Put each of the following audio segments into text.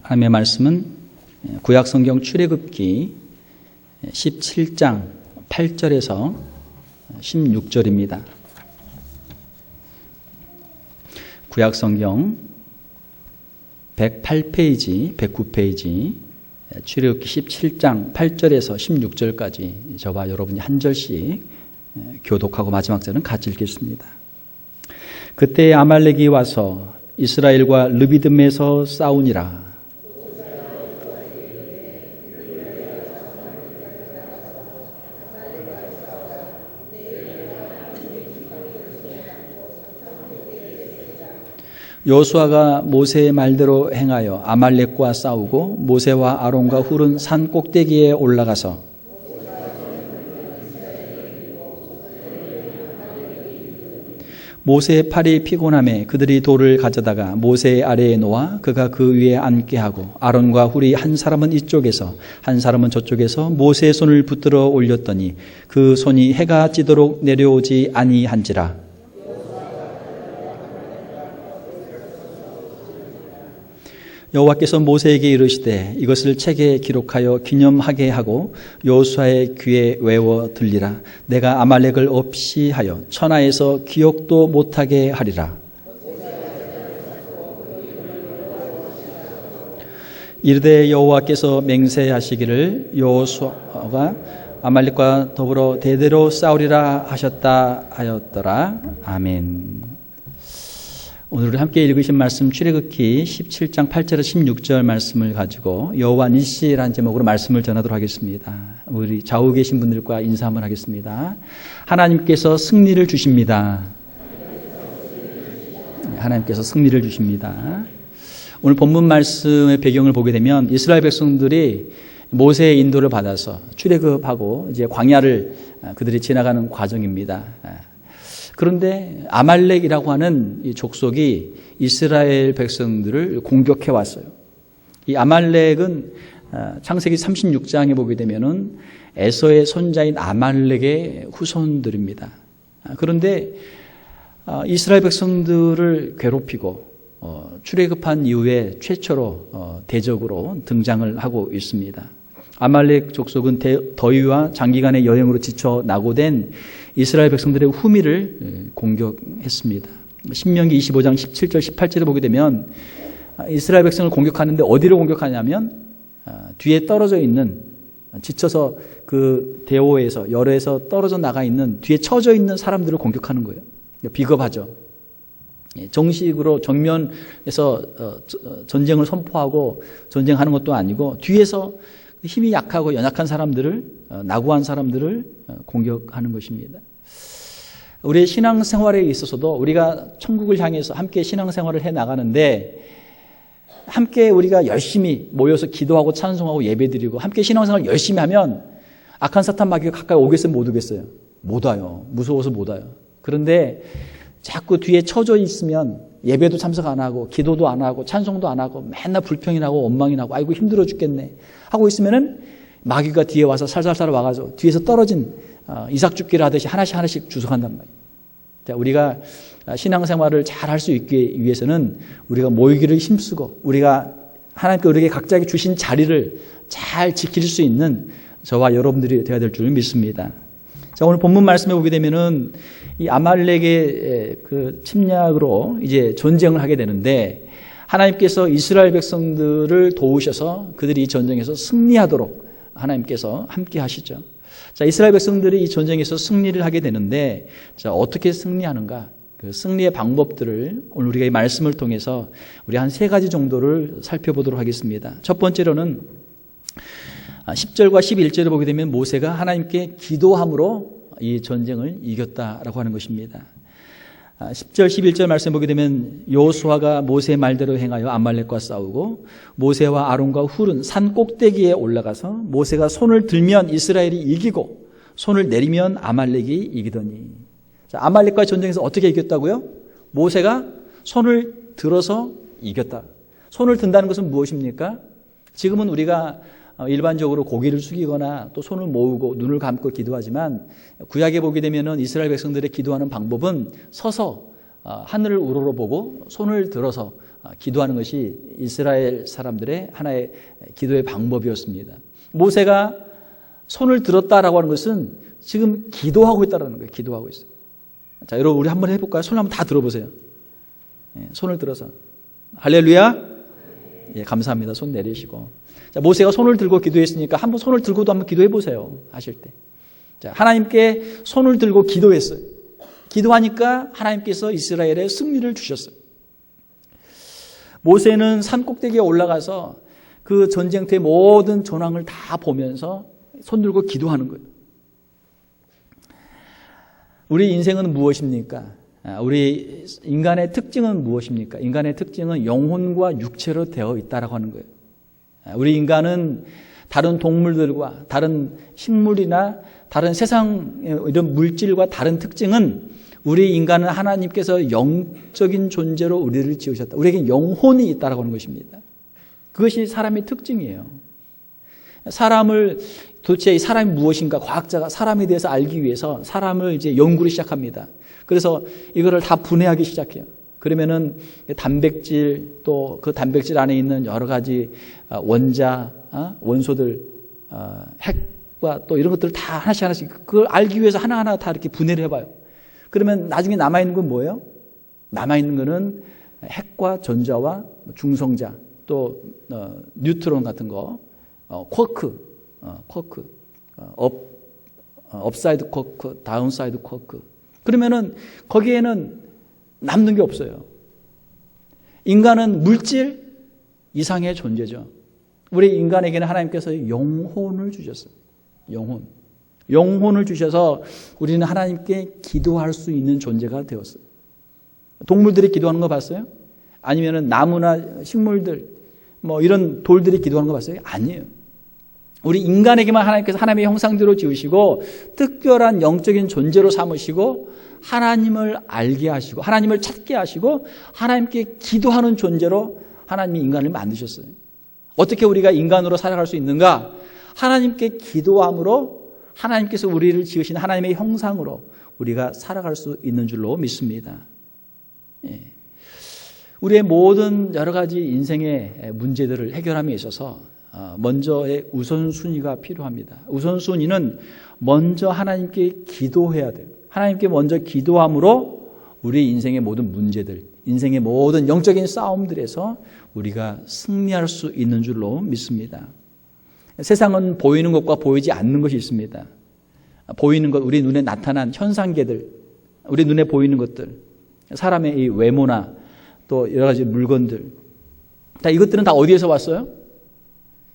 하나님의 말씀은 구약성경 출애굽기 17장 8절에서 16절입니다. 구약성경 108페이지, 109페이지 출애굽기 17장 8절에서 16절까지 저와 여러분이 한 절씩 교독하고 마지막 절은 같이 읽겠습니다. 그때 아말렉이 와서 이스라엘과 르비딤에서 싸우니라. 여호수아가 모세의 말대로 행하여 아말렉과 싸우고 모세와 아론과 훌은 산 꼭대기에 올라가서 모세의 팔이 피곤함에 그들이 돌을 가져다가 모세의 아래에 놓아 그가 그 위에 앉게 하고 아론과 훌이 한 사람은 이쪽에서 한 사람은 저쪽에서 모세의 손을 붙들어 올렸더니 그 손이 해가 찌도록 내려오지 아니한지라. 여호와께서 모세에게 이르시되 이것을 책에 기록하여 기념하게 하고 여호수아의 귀에 외워 들리라. 내가 아말렉을 없이 하여 천하에서 기억도 못하게 하리라. 이르되 여호와께서 맹세하시기를 여호수아가 아말렉과 더불어 대대로 싸우리라 하셨다 하였더라. 아멘. 오늘 우리 함께 읽으신 말씀 출애굽기 17장 8절에서 16절 말씀을 가지고 여호와 니시라는 제목으로 말씀을 전하도록 하겠습니다. 우리 좌우에 계신 분들과 인사 한번 하겠습니다. 하나님께서 승리를 주십니다. 하나님께서 승리를 주십니다. 오늘 본문 말씀의 배경을 보게 되면 이스라엘 백성들이 모세의 인도를 받아서 출애굽하고 이제 광야를 그들이 지나가는 과정입니다. 그런데 아말렉이라고 하는 이 족속이 이스라엘 백성들을 공격해 왔어요. 이 아말렉은 창세기 36장에 보게 되면은 에서의 손자인 아말렉의 후손들입니다. 그런데 이스라엘 백성들을 괴롭히고 출애굽한 이후에 최초로 대적으로 등장을 하고 있습니다. 아말렉 족속은 더위와 장기간의 여행으로 지쳐 낙오된 이스라엘 백성들의 후미를 공격했습니다. 신명기 25장 17절 18절을 보게 되면 이스라엘 백성을 공격하는데 어디로 공격하냐면 뒤에 떨어져 있는 지쳐서 그 대오에서 열에서 떨어져 나가 있는 뒤에 처져 있는 사람들을 공격하는 거예요. 비겁하죠. 정식으로 정면에서 전쟁을 선포하고 전쟁하는 것도 아니고 뒤에서 힘이 약하고 연약한 사람들을 낙오한 사람들을 공격하는 것입니다. 우리의 신앙생활에 있어서도 우리가 천국을 향해서 함께 신앙생활을 해 나가는데 함께 우리가 열심히 모여서 기도하고 찬송하고 예배드리고 함께 신앙생활을 열심히 하면 악한 사탄 마귀가 가까이 오겠어요? 못 오겠어요? 못 와요. 무서워서 못 와요. 그런데 자꾸 뒤에 처져 있으면 예배도 참석 안 하고 기도도 안 하고 찬송도 안 하고 맨날 불평이 나고 원망이 나고 아이고 힘들어 죽겠네 하고 있으면은 마귀가 뒤에 와서 살살살 와가지고 뒤에서 떨어진 이삭 죽기를 하듯이 하나씩 주워간단 말이에요. 자, 우리가 신앙생활을 잘 할 수 있기 위해서는 우리가 모이기를 힘쓰고 우리가 하나님께 우리에게 각자에게 주신 자리를 잘 지킬 수 있는 저와 여러분들이 되어야 될 줄 믿습니다. 자, 오늘 본문 말씀에 보게 되면은 이 아말렉의 그 침략으로 이제 전쟁을 하게 되는데 하나님께서 이스라엘 백성들을 도우셔서 그들이 이 전쟁에서 승리하도록 하나님께서 함께 하시죠. 자, 이스라엘 백성들이 이 전쟁에서 승리를 하게 되는데 자, 어떻게 승리하는가? 그 승리의 방법들을 오늘 우리가 이 말씀을 통해서 우리 한 3가지 정도를 살펴보도록 하겠습니다. 첫 번째로는 10절과 11절을 보게 되면 모세가 하나님께 기도함으로 이 전쟁을 이겼다라고 하는 것입니다. 10절 11절 말씀 보게 되면 여호수아가 모세의 말대로 행하여 아말렉과 싸우고 모세와 아론과 훌은 산 꼭대기에 올라가서 모세가 손을 들면 이스라엘이 이기고 손을 내리면 아말렉이 이기더니. 자, 아말렉과의 전쟁에서 어떻게 이겼다고요? 모세가 손을 들어서 이겼다. 손을 든다는 것은 무엇입니까? 지금은 우리가 일반적으로 고개를 숙이거나 또 손을 모으고 눈을 감고 기도하지만 구약에 보게 되면은 이스라엘 백성들의 기도하는 방법은 서서 하늘을 우러러보고 손을 들어서 기도하는 것이 이스라엘 사람들의 하나의 기도의 방법이었습니다. 모세가 손을 들었다라고 하는 것은 지금 기도하고 있다는 거예요. 기도하고 있어요. 자, 여러분 우리 한번 해볼까요? 손 한번 다 들어보세요. 손을 들어서 할렐루야. 예, 감사합니다. 손 내리시고. 자, 모세가 손을 들고 기도했으니까 한번 손을 들고도 한번 기도해 보세요. 하실 때. 자, 하나님께 손을 들고 기도했어요. 기도하니까 하나님께서 이스라엘에 승리를 주셨어요. 모세는 산 꼭대기에 올라가서 그 전쟁터의 모든 전황을 다 보면서 손 들고 기도하는 거예요. 우리 인생은 무엇입니까? 우리 인간의 특징은 무엇입니까? 인간의 특징은 영혼과 육체로 되어 있다라고 하는 거예요. 우리 인간은 다른 동물들과 다른 식물이나 다른 세상 이런 물질과 다른 특징은 우리 인간은 하나님께서 영적인 존재로 우리를 지으셨다. 우리에게 영혼이 있다라고 하는 것입니다. 그것이 사람의 특징이에요. 사람을 도대체 이 사람이 무엇인가 과학자가 사람에 대해서 알기 위해서 사람을 이제 연구를 시작합니다. 그래서 이거를 다 분해하기 시작해요. 그러면은 단백질 또 그 단백질 안에 있는 여러 가지 원자, 원소들, 핵과 또 이런 것들을 다 하나씩 하나씩 그걸 알기 위해서 하나하나 다 이렇게 분해를 해봐요. 그러면 나중에 남아있는 건 뭐예요? 남아있는 거는 핵과 전자와 중성자 또 뉴트론 같은 거, 쿼크, 업사이드 쿼크, 다운사이드 쿼크. 그러면은 거기에는 남는 게 없어요. 인간은 물질 이상의 존재죠. 우리 인간에게는 하나님께서 영혼을 주셨어요. 영혼을 주셔서 우리는 하나님께 기도할 수 있는 존재가 되었어요. 동물들이 기도하는 거 봤어요? 아니면은 나무나 식물들, 뭐 이런 돌들이 기도하는 거 봤어요? 아니에요. 우리 인간에게만 하나님께서 하나님의 형상대로 지으시고 특별한 영적인 존재로 삼으시고 하나님을 알게 하시고 하나님을 찾게 하시고 하나님께 기도하는 존재로 하나님이 인간을 만드셨어요. 어떻게 우리가 인간으로 살아갈 수 있는가? 하나님께 기도함으로 하나님께서 우리를 지으신 하나님의 형상으로 우리가 살아갈 수 있는 줄로 믿습니다. 예. 우리의 모든 여러 가지 인생의 문제들을 해결함에 있어서 먼저의 우선순위가 필요합니다. 우선순위는 먼저 하나님께 기도해야 돼요. 하나님께 먼저 기도함으로 우리 인생의 모든 문제들, 인생의 모든 영적인 싸움들에서 우리가 승리할 수 있는 줄로 믿습니다. 세상은 보이는 것과 보이지 않는 것이 있습니다. 보이는 것, 우리 눈에 나타난 현상계들, 우리 눈에 보이는 것들, 사람의 이 외모나 또 여러 가지 물건들, 다 이것들은 다 어디에서 왔어요?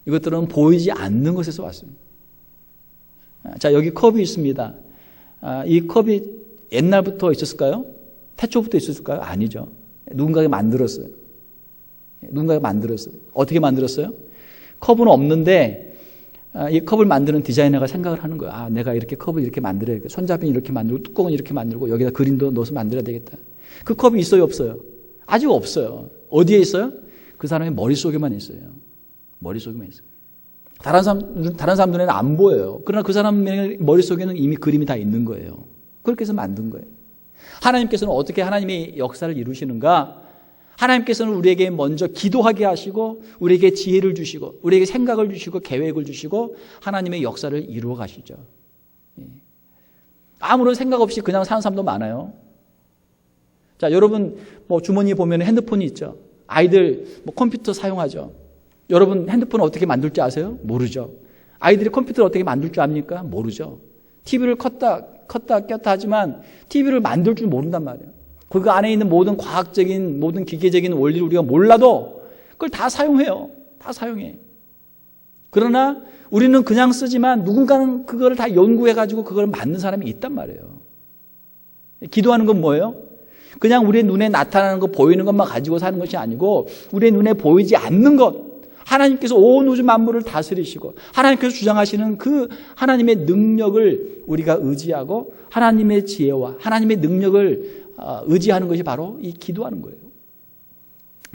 이것들은 보이지 않는 것에서 왔습니다. 자, 여기 컵이 있습니다. 이 컵이 옛날부터 있었을까요? 태초부터 있었을까요? 아니죠. 누군가가 만들었어요. 누군가가 만들었어요. 어떻게 만들었어요? 컵은 없는데 이 컵을 만드는 디자이너가 생각을 하는 거예요. 내가 이렇게 컵을 이렇게 만들어야겠다. 손잡이는 이렇게 만들고 뚜껑은 이렇게 만들고 여기다 그림도 넣어서 만들어야 되겠다. 그 컵이 있어요? 없어요? 아직 없어요. 어디에 있어요? 그 사람의 머릿속에만 있어요. 머릿속에만 있어요. 다른 사람 눈에는 안 보여요. 그러나 그 사람의 머릿속에는 이미 그림이 다 있는 거예요. 그렇게 해서 만든 거예요. 하나님께서는 어떻게 하나님의 역사를 이루시는가? 하나님께서는 우리에게 먼저 기도하게 하시고 우리에게 지혜를 주시고 우리에게 생각을 주시고 계획을 주시고 하나님의 역사를 이루어 가시죠. 아무런 생각 없이 그냥 사는 사람도 많아요. 자, 여러분 뭐 주머니에 보면 핸드폰이 있죠. 아이들 뭐 컴퓨터 사용하죠. 여러분 핸드폰 어떻게 만들 줄 아세요? 모르죠. 아이들이 컴퓨터를 어떻게 만들 줄 압니까? 모르죠. TV를 껐다 꼈다 하지만 TV를 만들 줄 모른단 말이에요. 그 안에 있는 모든 과학적인 모든 기계적인 원리를 우리가 몰라도 그걸 다 사용해요. 다 사용해. 그러나 우리는 그냥 쓰지만 누군가는 그걸 다 연구해가지고 그걸 만든 사람이 있단 말이에요. 기도하는 건 뭐예요? 그냥 우리의 눈에 나타나는 거 보이는 것만 가지고 사는 것이 아니고 우리의 눈에 보이지 않는 것, 하나님께서 온 우주 만물을 다스리시고 하나님께서 주장하시는 그 하나님의 능력을 우리가 의지하고 하나님의 지혜와 하나님의 능력을 의지하는 것이 바로 이 기도하는 거예요.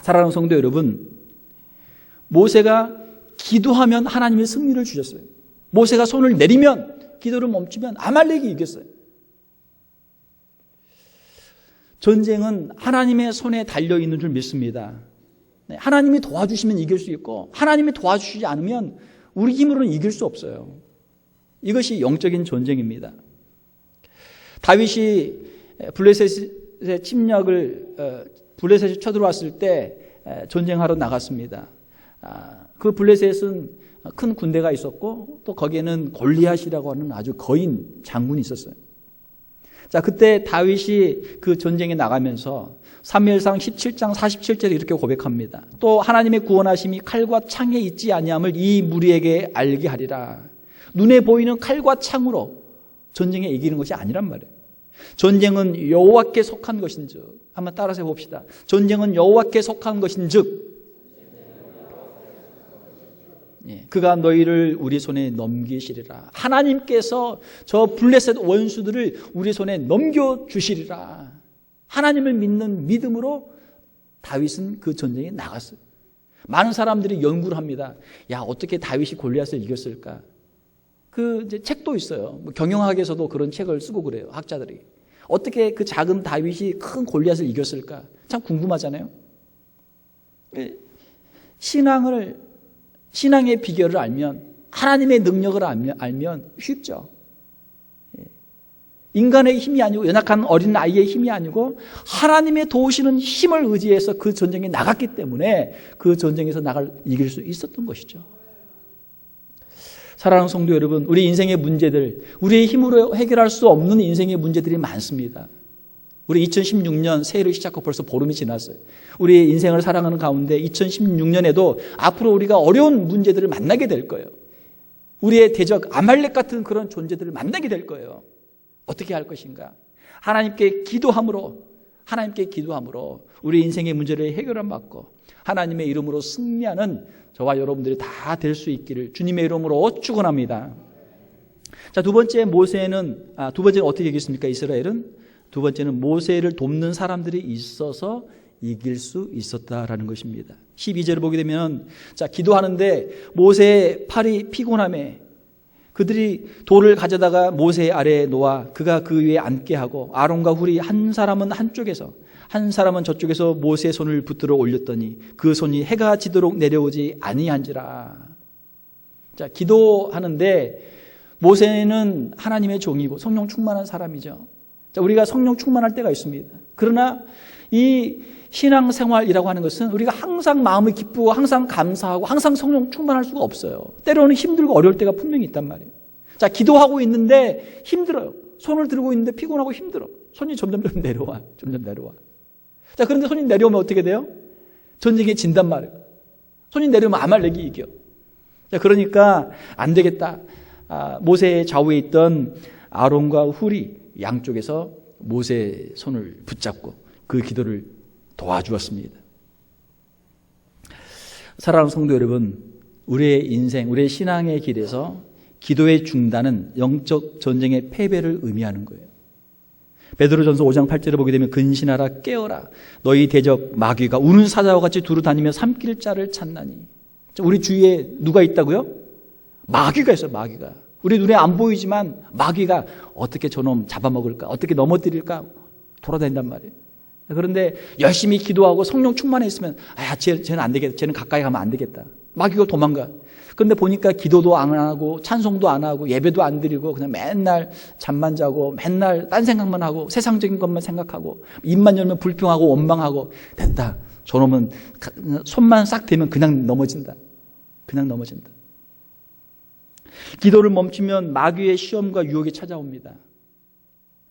사랑하는 성도 여러분, 모세가 기도하면 하나님의 승리를 주셨어요. 모세가 손을 내리면 기도를 멈추면 아말렉이 이겼어요. 전쟁은 하나님의 손에 달려있는 줄 믿습니다. 하나님이 도와주시면 이길 수 있고 하나님이 도와주시지 않으면 우리 힘으로는 이길 수 없어요. 이것이 영적인 전쟁입니다. 다윗이 블레셋의 침략을 블레셋이 쳐들어왔을 때 전쟁하러 나갔습니다. 그 블레셋은 큰 군대가 있었고 또 거기에는 골리앗이라고 하는 아주 거인 장군이 있었어요. 자, 그때 다윗이 그 전쟁에 나가면서 사무엘상 17장 47절에 이렇게 고백합니다. 또 하나님의 구원하심이 칼과 창에 있지 아니함을 이 무리에게 알게 하리라. 눈에 보이는 칼과 창으로 전쟁에 이기는 것이 아니란 말이에요. 전쟁은 여호와께 속한 것인즉, 한번 따라서 해봅시다. 전쟁은 여호와께 속한 것인즉 그가 너희를 우리 손에 넘기시리라. 하나님께서 저 블레셋 원수들을 우리 손에 넘겨주시리라. 하나님을 믿는 믿음으로 다윗은 그 전쟁에 나갔어요. 많은 사람들이 연구를 합니다. 야, 어떻게 다윗이 골리앗을 이겼을까? 그 이제 책도 있어요. 경영학에서도 그런 책을 쓰고 그래요. 학자들이. 어떻게 그 작은 다윗이 큰 골리앗을 이겼을까? 참 궁금하잖아요. 신앙의 비결을 알면, 하나님의 능력을 알면 쉽죠. 인간의 힘이 아니고, 연약한 어린 아이의 힘이 아니고 하나님의 도우시는 힘을 의지해서 그 전쟁에 나갔기 때문에 그 전쟁에서 이길 수 있었던 것이죠. 사랑하는 성도 여러분, 우리 인생의 문제들, 우리의 힘으로 해결할 수 없는 인생의 문제들이 많습니다. 우리 2016년 새해를 시작하고 벌써 보름이 지났어요. 우리의 인생을 살아가는 가운데 2016년에도 앞으로 우리가 어려운 문제들을 만나게 될 거예요. 우리의 대적 아말렉 같은 그런 존재들을 만나게 될 거예요. 어떻게 할 것인가? 하나님께 기도함으로 우리 인생의 문제를 해결받고 하나님의 이름으로 승리하는 저와 여러분들이 다 될 수 있기를 주님의 이름으로 축원합니다. 자, 두 번째는 어떻게 이겼습니까? 이스라엘은 두 번째는 모세를 돕는 사람들이 있어서 이길 수 있었다라는 것입니다. 12절을 보게 되면, 자, 기도하는데 모세의 팔이 피곤함에 그들이 돌을 가져다가 모세 아래에 놓아 그가 그 위에 앉게 하고 아론과 훌이 한 사람은 한쪽에서 한 사람은 저쪽에서 모세의 손을 붙들어 올렸더니 그 손이 해가 지도록 내려오지 아니한지라. 자, 기도하는데 모세는 하나님의 종이고 성령 충만한 사람이죠. 자, 우리가 성령 충만할 때가 있습니다. 그러나 이 신앙생활이라고 하는 것은 우리가 항상 마음이 기쁘고 항상 감사하고 항상 성령 충만할 수가 없어요. 때로는 힘들고 어려울 때가 분명히 있단 말이에요. 자, 기도하고 있는데 힘들어요. 손을 들고 있는데 피곤하고 힘들어. 손이 점점 내려와. 자, 그런데 손이 내려오면 어떻게 돼요? 전쟁에 진단 말이에요. 손이 내려오면 아말렉이 이겨. 자, 그러니까 안 되겠다. 모세의 좌우에 있던 아론과 훌이 양쪽에서 모세의 손을 붙잡고 그 기도를 도와주었습니다. 사랑하는 성도 여러분, 우리의 인생, 우리의 신앙의 길에서 기도의 중단은 영적 전쟁의 패배를 의미하는 거예요. 베드로전서 5장 8절을 보게 되면 근신하라 깨어라 너희 대적 마귀가 우는 사자와 같이 두루 다니며 삼킬 자를 찾나니. 우리 주위에 누가 있다고요? 마귀가 있어요. 마귀가. 우리 눈에 안 보이지만 마귀가 어떻게 저놈 잡아먹을까, 어떻게 넘어뜨릴까 돌아다닌단 말이에요. 그런데 열심히 기도하고 성령 충만해 있으면 쟤는 안 되겠다, 쟤는 가까이 가면 안 되겠다, 마귀가 도망가. 그런데 보니까 기도도 안 하고 찬송도 안 하고 예배도 안 드리고 그냥 맨날 잠만 자고 맨날 딴 생각만 하고 세상적인 것만 생각하고 입만 열면 불평하고 원망하고 됐다, 저놈은 손만 싹 대면 그냥 넘어진다. 기도를 멈추면 마귀의 시험과 유혹이 찾아옵니다.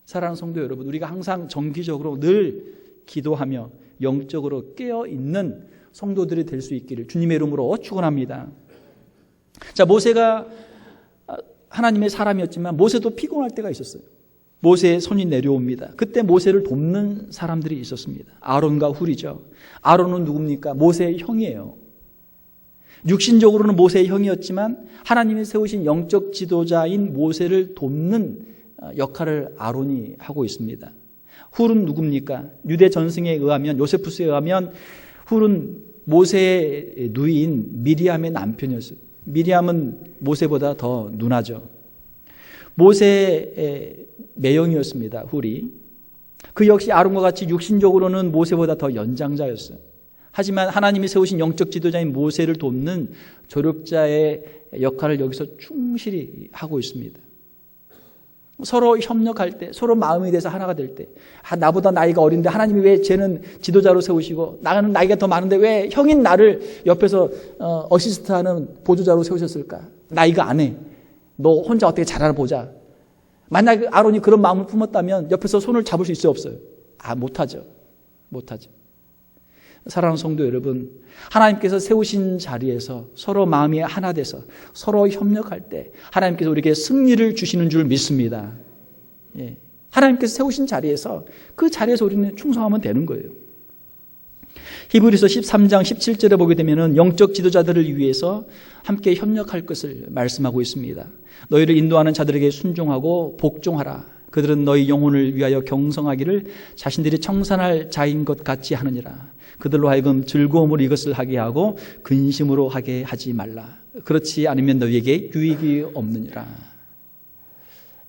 사랑하는 성도 여러분, 우리가 항상 정기적으로 늘 기도하며 영적으로 깨어있는 성도들이 될 수 있기를 주님의 이름으로 축원합니다. 자, 모세가 하나님의 사람이었지만 모세도 피곤할 때가 있었어요. 모세의 손이 내려옵니다. 그때 모세를 돕는 사람들이 있었습니다. 아론과 훌이죠. 아론은 누굽니까? 모세의 형이에요. 육신적으로는 모세의 형이었지만 하나님이 세우신 영적 지도자인 모세를 돕는 역할을 아론이 하고 있습니다. 훌은 누굽니까? 유대 전승에 의하면, 요세푸스에 의하면 훌은 모세의 누이인 미리암의 남편이었어요. 미리암은 모세보다 더 누나죠. 모세의 매형이었습니다. 훌이. 그 역시 아론과 같이 육신적으로는 모세보다 더 연장자였어요. 하지만 하나님이 세우신 영적 지도자인 모세를 돕는 조력자의 역할을 여기서 충실히 하고 있습니다. 서로 협력할 때, 서로 마음이 돼서 하나가 될 때, 나보다 나이가 어린데 하나님이 왜 쟤는 지도자로 세우시고 나는 나이가 더 많은데 왜 형인 나를 옆에서 어시스트하는 보조자로 세우셨을까? 나 이거 안 해. 너 혼자 어떻게 잘하나 보자. 만약 아론이 그런 마음을 품었다면 옆에서 손을 잡을 수 있어요, 없어요? 못하죠. 못하죠. 사랑하는 성도 여러분, 하나님께서 세우신 자리에서 서로 마음이 하나 돼서 서로 협력할 때 하나님께서 우리에게 승리를 주시는 줄 믿습니다. 예. 하나님께서 세우신 자리에서 그 자리에서 우리는 충성하면 되는 거예요. 히브리서 13장 17절에 보게 되면 영적 지도자들을 위해서 함께 협력할 것을 말씀하고 있습니다. 너희를 인도하는 자들에게 순종하고 복종하라. 그들은 너희 영혼을 위하여 경성하기를 자신들이 청산할 자인 것 같이 하느니라. 그들로 하여금 즐거움으로 이것을 하게 하고 근심으로 하게 하지 말라. 그렇지 않으면 너희에게 유익이 없느니라.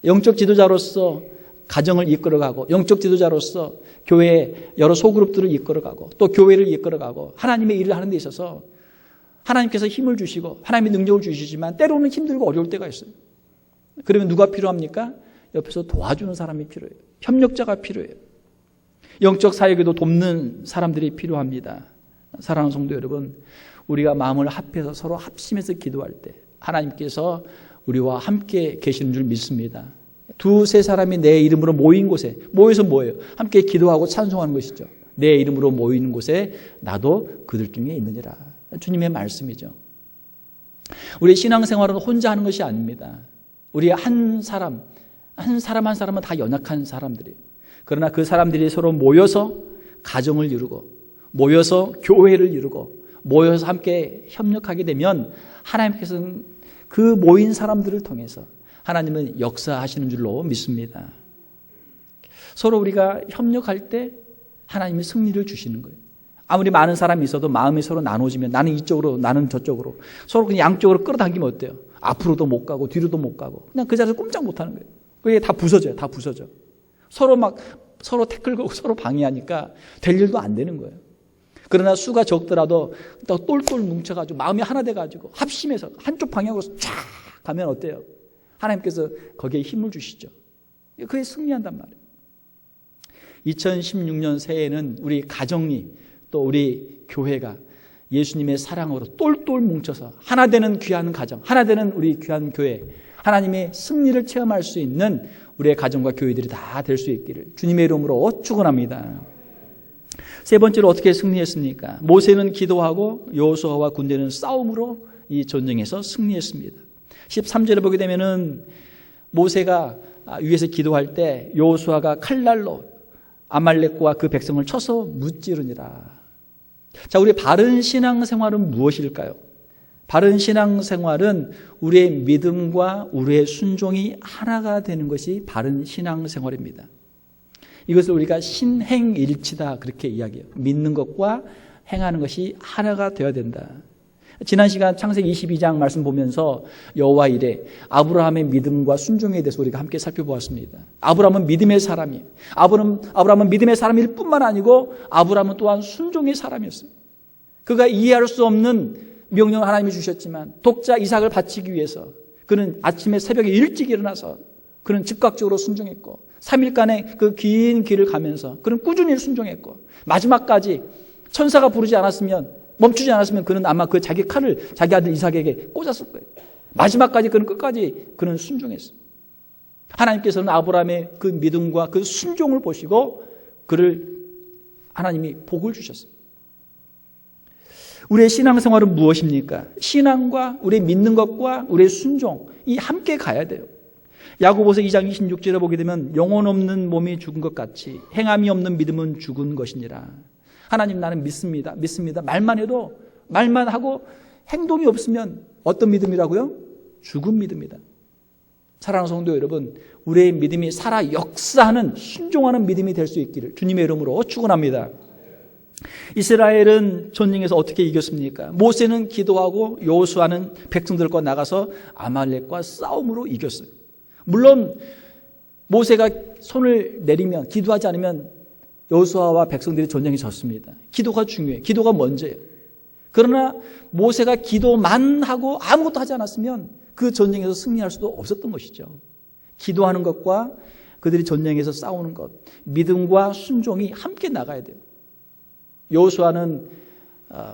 영적 지도자로서 가정을 이끌어가고 영적 지도자로서 교회의 여러 소그룹들을 이끌어가고 또 교회를 이끌어가고 하나님의 일을 하는 데 있어서 하나님께서 힘을 주시고 하나님의 능력을 주시지만 때로는 힘들고 어려울 때가 있어요. 그러면 누가 필요합니까? 옆에서 도와주는 사람이 필요해요. 협력자가 필요해요. 영적 사역에도 돕는 사람들이 필요합니다. 사랑하는 성도 여러분, 우리가 마음을 합해서 서로 합심해서 기도할 때 하나님께서 우리와 함께 계시는 줄 믿습니다. 두세 사람이 내 이름으로 모인 곳에 모여서 뭐예요? 함께 기도하고 찬송하는 것이죠. 내 이름으로 모이는 곳에 나도 그들 중에 있느니라. 주님의 말씀이죠. 우리의 신앙생활은 혼자 하는 것이 아닙니다. 우리 한 사람 한 사람은 다 연약한 사람들이에요. 그러나 그 사람들이 서로 모여서 가정을 이루고 모여서 교회를 이루고 모여서 함께 협력하게 되면 하나님께서는 그 모인 사람들을 통해서 하나님은 역사하시는 줄로 믿습니다. 서로 우리가 협력할 때 하나님이 승리를 주시는 거예요. 아무리 많은 사람이 있어도 마음이 서로 나눠지면 나는 이쪽으로 나는 저쪽으로 서로 그냥 양쪽으로 끌어당기면 어때요? 앞으로도 못 가고 뒤로도 못 가고 그냥 그 자리에서 꼼짝 못하는 거예요. 그게 다 부서져요. 다 부서져. 서로 태클 걸고 서로 방해하니까 될 일도 안 되는 거예요. 그러나 수가 적더라도 또 똘똘 뭉쳐가지고 마음이 하나 돼가지고 합심해서 한쪽 방향으로 쫙 가면 어때요? 하나님께서 거기에 힘을 주시죠. 그게 승리한단 말이에요. 2016년 새해에는 우리 가정이 또 우리 교회가 예수님의 사랑으로 똘똘 뭉쳐서 하나 되는 귀한 가정, 하나 되는 우리 귀한 교회, 하나님의 승리를 체험할 수 있는 우리의 가정과 교회들이 다 될 수 있기를 주님의 이름으로 축원합니다. 세 번째로 어떻게 승리했습니까? 모세는 기도하고 여호수아와 군대는 싸움으로 이 전쟁에서 승리했습니다. 13절에 보게 되면은 모세가 위에서 기도할 때 여호수아가 칼날로 아말렉과 그 백성을 쳐서 무찌르니라. 자, 우리 바른 신앙생활은 무엇일까요? 바른 신앙생활은 우리의 믿음과 우리의 순종이 하나가 되는 것이 바른 신앙생활입니다. 이것을 우리가 신행일치다 그렇게 이야기해요. 믿는 것과 행하는 것이 하나가 되어야 된다. 지난 시간 창세기 22장 말씀 보면서 여호와 이레 아브라함의 믿음과 순종에 대해서 우리가 함께 살펴보았습니다. 아브라함은 믿음의 사람이에요. 아브라함은 믿음의 사람일 뿐만 아니고 아브라함은 또한 순종의 사람이었어요. 그가 이해할 수 없는 명령을 하나님이 주셨지만 독자 이삭을 바치기 위해서 그는 아침에 새벽에 일찍 일어나서 그는 즉각적으로 순종했고 3일간의 그 긴 길을 가면서 그는 꾸준히 순종했고 마지막까지 천사가 부르지 않았으면 멈추지 않았으면 그는 아마 그 자기 칼을 자기 아들 이삭에게 꽂았을 거예요. 마지막까지 그는 끝까지 그는 순종했어요. 하나님께서는 아브라함의 그 믿음과 그 순종을 보시고 그를 하나님이 복을 주셨어요. 우리의 신앙생활은 무엇입니까? 신앙과 우리의 믿는 것과 우리의 순종이 함께 가야 돼요. 야고보서 2장 26절에 보게 되면 영혼 없는 몸이 죽은 것 같이 행함이 없는 믿음은 죽은 것이니라. 하나님 나는 믿습니다. 말만 해도 말만 하고 행동이 없으면 어떤 믿음이라고요? 죽은 믿음이다. 사랑하는 성도 여러분, 우리의 믿음이 살아 역사하는 순종하는 믿음이 될 수 있기를 주님의 이름으로 축원합니다. 이스라엘은 전쟁에서 어떻게 이겼습니까? 모세는 기도하고 여호수아는 백성들과 나가서 아말렉과 싸움으로 이겼어요. 물론 모세가 손을 내리면 기도하지 않으면 여호수아와 백성들이 전쟁에 졌습니다. 기도가 중요해요. 기도가 먼저예요. 그러나 모세가 기도만 하고 아무것도 하지 않았으면 그 전쟁에서 승리할 수도 없었던 것이죠. 기도하는 것과 그들이 전쟁에서 싸우는 것, 믿음과 순종이 함께 나가야 돼요. 여호수아는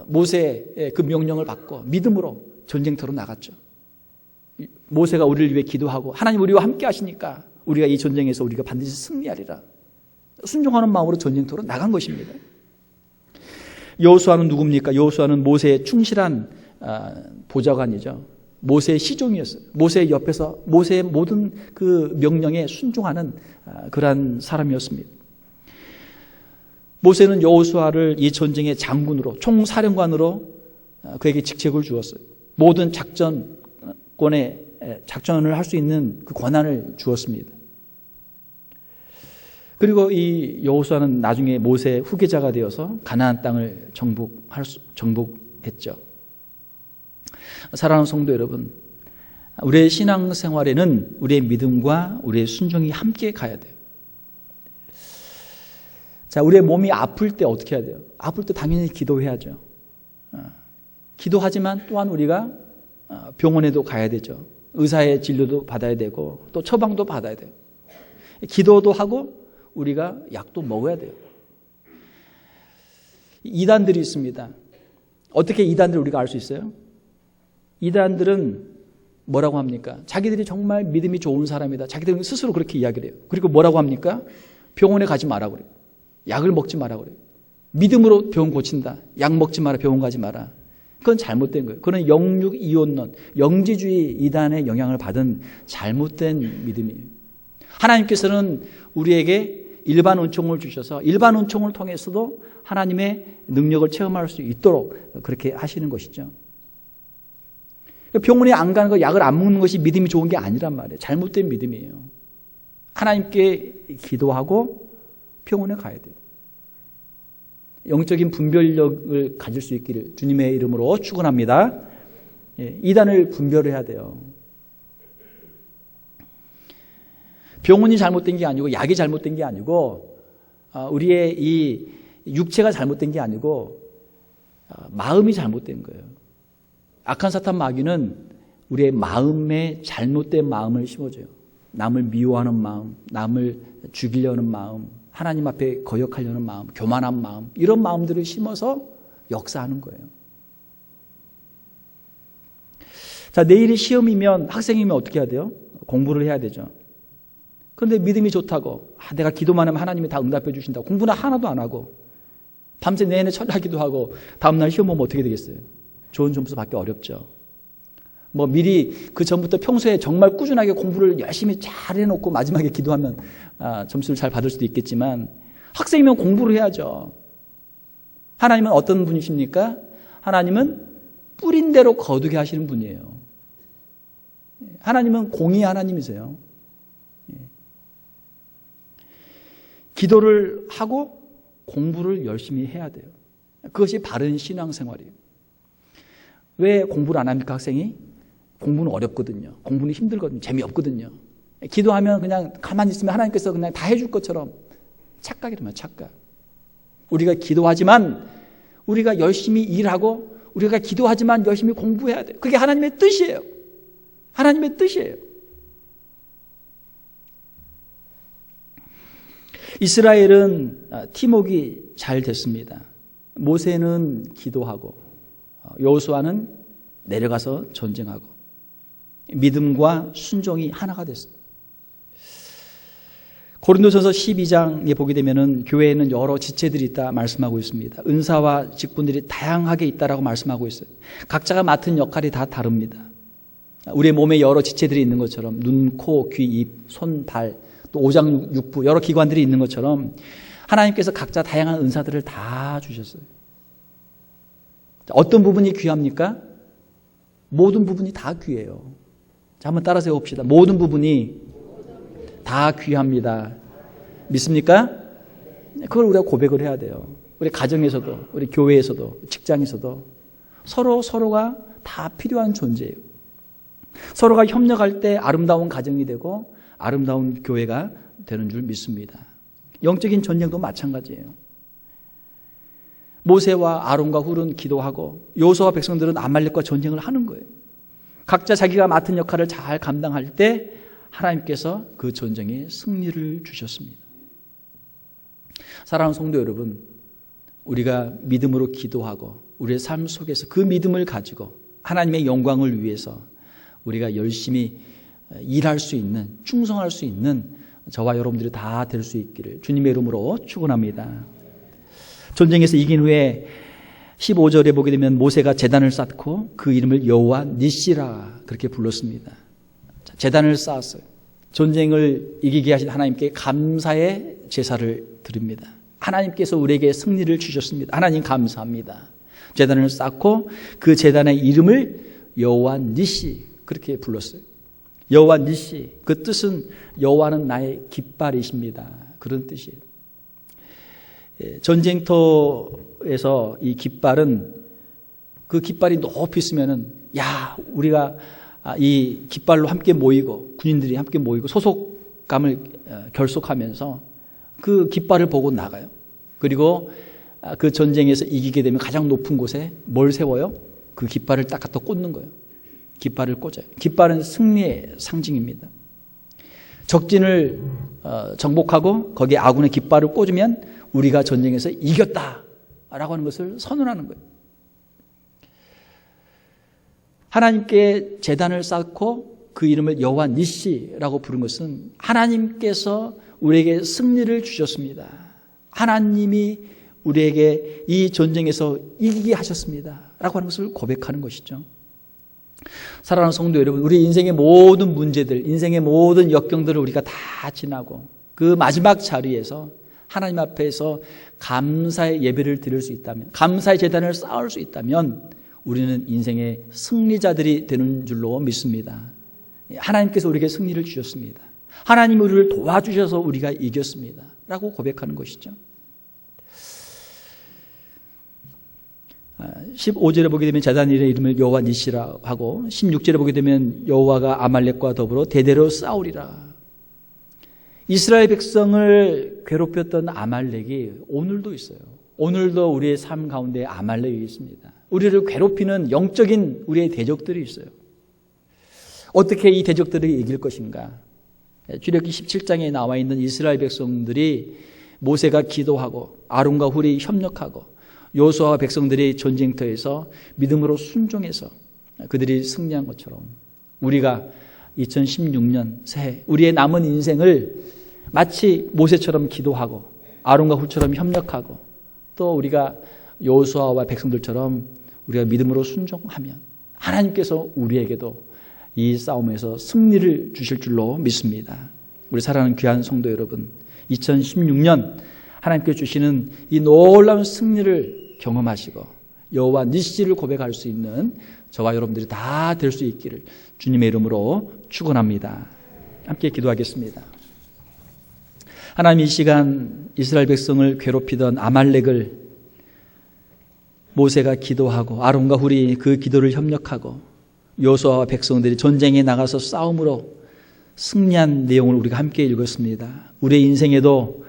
모세의 그 명령을 받고 믿음으로 전쟁터로 나갔죠. 모세가 우리를 위해 기도하고 하나님 우리와 함께 하시니까 우리가 이 전쟁에서 우리가 반드시 승리하리라. 순종하는 마음으로 전쟁터로 나간 것입니다. 여호수아는 누굽니까? 여호수아는 모세의 충실한 보좌관이죠. 모세의 시종이었어요. 모세의 옆에서 모세의 모든 그 명령에 순종하는 그러한 사람이었습니다. 모세는 여호수아를 이 전쟁의 장군으로, 총사령관으로 그에게 직책을 주었어요. 모든 작전을 할 수 있는 그 권한을 주었습니다. 그리고 이 여호수아는 나중에 모세의 후계자가 되어서 가나안 땅을 정복했죠. 사랑하는 성도 여러분, 우리의 신앙생활에는 우리의 믿음과 우리의 순종이 함께 가야 돼요. 자, 우리의 몸이 아플 때 어떻게 해야 돼요? 아플 때 당연히 기도해야죠. 기도하지만 또한 우리가 병원에도 가야 되죠. 의사의 진료도 받아야 되고 또 처방도 받아야 돼요. 기도도 하고 우리가 약도 먹어야 돼요. 이단들이 있습니다. 어떻게 이단들을 우리가 알 수 있어요? 이단들은 뭐라고 합니까? 자기들이 정말 믿음이 좋은 사람이다. 자기들은 스스로 그렇게 이야기를 해요. 그리고 뭐라고 합니까? 병원에 가지 마라 그래요. 약을 먹지 마라 그래요. 믿음으로 병 고친다. 약 먹지 마라. 병원 가지 마라. 그건 잘못된 거예요. 그건 영육이혼론, 영지주의 이단의 영향을 받은 잘못된 믿음이에요. 하나님께서는 우리에게 일반 은총을 주셔서 일반 은총을 통해서도 하나님의 능력을 체험할 수 있도록 그렇게 하시는 것이죠. 병원에 안 가는 거, 약을 안 먹는 것이 믿음이 좋은 게 아니란 말이에요. 잘못된 믿음이에요. 하나님께 기도하고 병원에 가야 돼요. 영적인 분별력을 가질 수 있기를 주님의 이름으로 축원합니다. 이단을 분별해야 돼요. 병원이 잘못된 게 아니고 약이 잘못된 게 아니고 우리의 이 육체가 잘못된 게 아니고 마음이 잘못된 거예요. 악한 사탄 마귀는 우리의 마음에 잘못된 마음을 심어줘요. 남을 미워하는 마음, 남을 죽이려는 마음, 하나님 앞에 거역하려는 마음, 교만한 마음, 이런 마음들을 심어서 역사하는 거예요. 자, 내일이 시험이면 학생이면 어떻게 해야 돼요? 공부를 해야 되죠. 그런데 믿음이 좋다고 내가 기도만 하면 하나님이 다 응답해 주신다고 공부는 하나도 안 하고 밤새 내내 철야기도 하고 다음날 시험 보면 어떻게 되겠어요? 좋은 점수 받기 어렵죠. 뭐 미리 그 전부터 평소에 정말 꾸준하게 공부를 열심히 잘 해놓고 마지막에 기도하면 점수를 잘 받을 수도 있겠지만 학생이면 공부를 해야죠. 하나님은 어떤 분이십니까? 하나님은 뿌린 대로 거두게 하시는 분이에요. 하나님은 공의 하나님이세요. 기도를 하고 공부를 열심히 해야 돼요. 그것이 바른 신앙생활이에요. 왜 공부를 안 합니까, 학생이? 공부는 어렵거든요. 공부는 힘들거든요. 재미없거든요. 기도하면 그냥 가만히 있으면 하나님께서 그냥 다 해줄 것처럼 착각이라면 착각. 우리가 기도하지만 우리가 열심히 일하고 우리가 기도하지만 열심히 공부해야 돼요. 그게 하나님의 뜻이에요. 하나님의 뜻이에요. 이스라엘은 팀워크가 잘 됐습니다. 모세는 기도하고 여호수아는 내려가서 전쟁하고 믿음과 순종이 하나가 됐어요. 고린도전서 12장에 보게 되면은 교회에는 여러 지체들이 있다 말씀하고 있습니다. 은사와 직분들이 다양하게 있다라고 말씀하고 있어요. 각자가 맡은 역할이 다 다릅니다. 우리의 몸에 여러 지체들이 있는 것처럼 눈, 코, 귀, 입, 손, 발, 또 오장, 육부 여러 기관들이 있는 것처럼 하나님께서 각자 다양한 은사들을 다 주셨어요. 어떤 부분이 귀합니까? 모든 부분이 다 귀해요. 자, 한번 따라서 해봅시다. 모든 부분이 다 귀합니다. 믿습니까? 그걸 우리가 고백을 해야 돼요. 우리 가정에서도, 우리 교회에서도, 직장에서도 서로가 다 필요한 존재예요. 서로가 협력할 때 아름다운 가정이 되고 아름다운 교회가 되는 줄 믿습니다. 영적인 전쟁도 마찬가지예요. 모세와 아론과 훌은 기도하고 여호수아와 백성들은 아말렉과 전쟁을 하는 거예요. 각자 자기가 맡은 역할을 잘 감당할 때 하나님께서 그 전쟁에 승리를 주셨습니다. 사랑하는 성도 여러분, 우리가 믿음으로 기도하고 우리의 삶 속에서 그 믿음을 가지고 하나님의 영광을 위해서 우리가 열심히 일할 수 있는, 충성할 수 있는 저와 여러분들이 다 될 수 있기를 주님의 이름으로 축원합니다. 전쟁에서 이긴 후에 15절에 보게 되면 모세가 제단을 쌓고 그 이름을 여호와 니시라 그렇게 불렀습니다. 제단을 쌓았어요. 전쟁을 이기게 하신 하나님께 감사의 제사를 드립니다. 하나님께서 우리에게 승리를 주셨습니다. 하나님 감사합니다. 제단을 쌓고 그 제단의 이름을 여호와 니시 그렇게 불렀어요. 여호와 니시, 그 뜻은 여호와는 나의 깃발이십니다. 그런 뜻이에요. 전쟁터에서 이 깃발은 그 깃발이 높이 있으면은 야 우리가 이 깃발로 함께 모이고 군인들이 함께 모이고 소속감을 결속하면서 그 깃발을 보고 나가요. 그리고 그 전쟁에서 이기게 되면 가장 높은 곳에 뭘 세워요? 그 깃발을 딱 갖다 꽂는 거예요. 깃발을 꽂아요. 깃발은 승리의 상징입니다. 적진을 정복하고 거기에 아군의 깃발을 꽂으면 우리가 전쟁에서 이겼다라고 하는 것을 선언하는 거예요. 하나님께 제단을 쌓고 그 이름을 여호와 니시라고 부른 것은 하나님께서 우리에게 승리를 주셨습니다. 하나님이 우리에게 이 전쟁에서 이기게 하셨습니다 라고 하는 것을 고백하는 것이죠. 사랑하는 성도 여러분, 우리 인생의 모든 문제들, 인생의 모든 역경들을 우리가 다 지나고 그 마지막 자리에서 하나님 앞에서 감사의 예배를 드릴 수 있다면, 감사의 제단을 쌓을 수 있다면 우리는 인생의 승리자들이 되는 줄로 믿습니다. 하나님께서 우리에게 승리를 주셨습니다. 하나님이 우리를 도와주셔서 우리가 이겼습니다 라고 고백하는 것이죠. 15절에 보게 되면 제단의 이름을 여호와 니시라 하고 16절에 보게 되면 여호와가 아말렉과 더불어 대대로 싸우리라. 이스라엘 백성을 괴롭혔던 아말렉이 오늘도 있어요. 오늘도 우리의 삶 가운데 아말렉이 있습니다. 우리를 괴롭히는 영적인 우리의 대적들이 있어요. 어떻게 이 대적들을 이길 것인가? 출애굽기 17장에 나와 있는 이스라엘 백성들이 모세가 기도하고 아론과 훌이 협력하고 여호수아와 백성들이 전쟁터에서 믿음으로 순종해서 그들이 승리한 것처럼 우리가 2016년 새해 우리의 남은 인생을 마치 모세처럼 기도하고 아론과 훌처럼 협력하고 또 우리가 여호수아와 백성들처럼 우리가 믿음으로 순종하면 하나님께서 우리에게도 이 싸움에서 승리를 주실 줄로 믿습니다. 우리 사랑하는 귀한 성도 여러분, 2016년 하나님께 주시는 이 놀라운 승리를 경험하시고 여호와 니시를 고백할 수 있는 저와 여러분들이 다 될 수 있기를 주님의 이름으로 축원합니다. 함께 기도하겠습니다. 하나님, 이 시간 이스라엘 백성을 괴롭히던 아말렉을 모세가 기도하고 아론과 훌이 그 기도를 협력하고 여호수아와 백성들이 전쟁에 나가서 싸움으로 승리한 내용을 우리가 함께 읽었습니다. 우리의 인생에도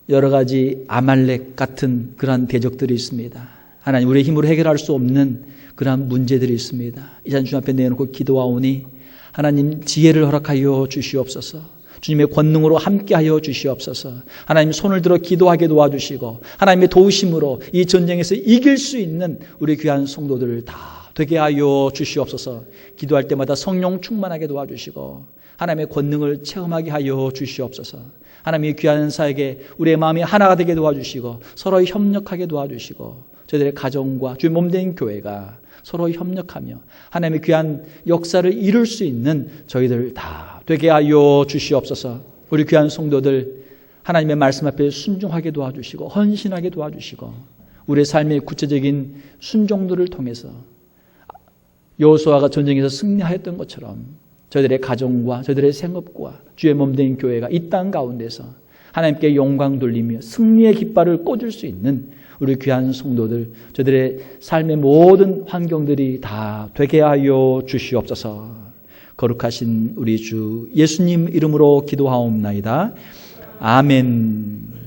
여러 가지 아말렉 같은 그러한 대적들이 있습니다. 하나님, 우리의 힘으로 해결할 수 없는 그러한 문제들이 있습니다. 이 시간 주님 앞에 내놓고 기도하오니 하나님 지혜를 허락하여 주시옵소서. 주님의 권능으로 함께하여 주시옵소서. 하나님 손을 들어 기도하게 도와주시고 하나님의 도우심으로 이 전쟁에서 이길 수 있는 우리 귀한 성도들을 다 되게 하여 주시옵소서. 기도할 때마다 성령 충만하게 도와주시고 하나님의 권능을 체험하게 하여 주시옵소서. 하나님의 귀한 사에게 우리의 마음이 하나가 되게 도와주시고 서로 협력하게 도와주시고 저희들의 가정과 주의 몸된 교회가 서로 협력하며 하나님의 귀한 역사를 이룰 수 있는 저희들 다 되게 하여 주시옵소서. 우리 귀한 성도들 하나님의 말씀 앞에 순종하게 도와주시고 헌신하게 도와주시고 우리의 삶의 구체적인 순종들을 통해서 여호수아가 전쟁에서 승리하였던 것처럼 저희들의 가정과 저희들의 생업과 주의 몸된 교회가 이 땅 가운데서 하나님께 영광 돌리며 승리의 깃발을 꽂을 수 있는 우리 귀한 성도들, 저희들의 삶의 모든 환경들이 다 되게 하여 주시옵소서. 거룩하신 우리 주 예수님 이름으로 기도하옵나이다. 아멘.